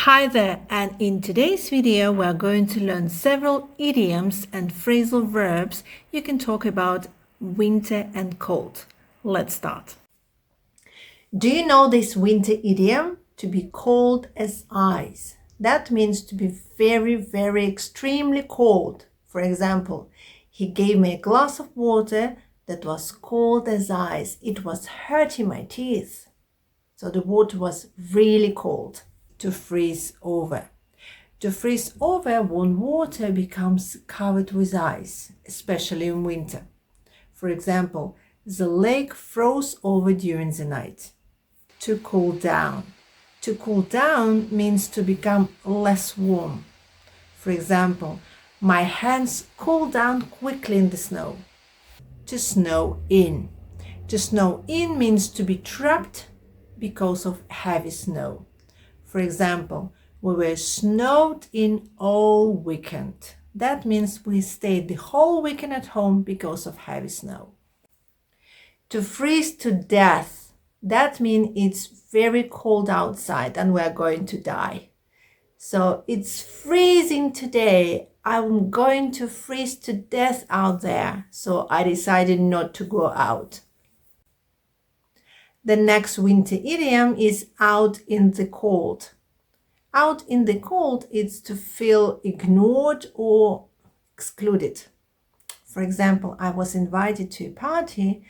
Hi there, and in today's video we're going to learn several idioms and phrasal verbs you can talk about winter and cold. Let's start. Do you know this winter idiom? To be cold as ice. That means to be very, very extremely cold. For example, he gave me a glass of water that was cold as ice. It was hurting my teeth. So the water was really cold. To freeze over. To freeze over when water becomes covered with ice, especially in winter. For example, the lake froze over during the night. To cool down. To cool down means to become less warm. For example, my hands cool down quickly in the snow. To snow in. To snow in means to be trapped because of heavy snow. For example, we were snowed in all weekend. That means we stayed the whole weekend at home because of heavy snow. To freeze to death. That means it's very cold outside and we're going to die. So it's freezing today. I'm going to freeze to death out there. So I decided not to go out. The next winter idiom is out in the cold. Out in the cold is to feel ignored or excluded. For example, I was invited to a party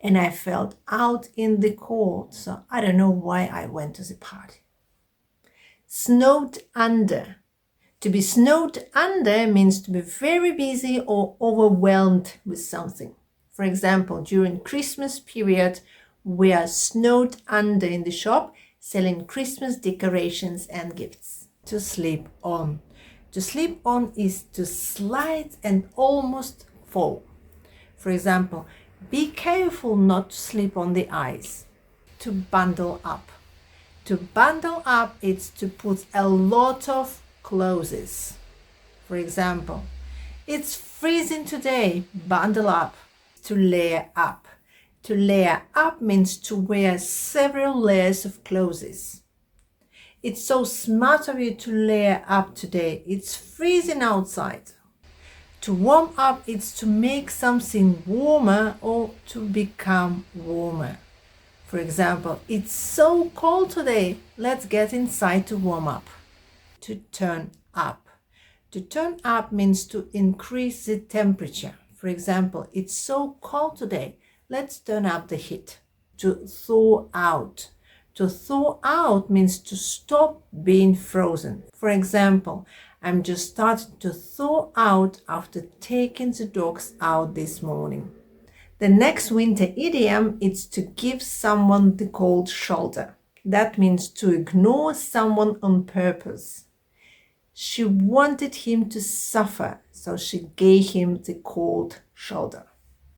and I felt out in the cold. So I don't know why I went to the party. Snowed under. To be snowed under means to be very busy or overwhelmed with something. For example, during Christmas period, we are snowed under in the shop selling Christmas decorations and gifts. To sleep on. To sleep on is to slide and almost fall. For example, be careful not to slip on the ice. To bundle up. To bundle up is to put a lot of clothes. For example, it's freezing today, bundle up. To layer up. To layer up means to wear several layers of clothes. It's so smart of you to layer up today. It's freezing outside. To warm up is to make something warmer or to become warmer. For example, it's so cold today. Let's get inside to warm up. To turn up. To turn up means to increase the temperature. For example, it's so cold today. Let's turn up the heat. To thaw out. To thaw out means to stop being frozen. For example, I'm just starting to thaw out after taking the dogs out this morning. The next winter idiom is to give someone the cold shoulder. That means to ignore someone on purpose. She wanted him to suffer, so she gave him the cold shoulder.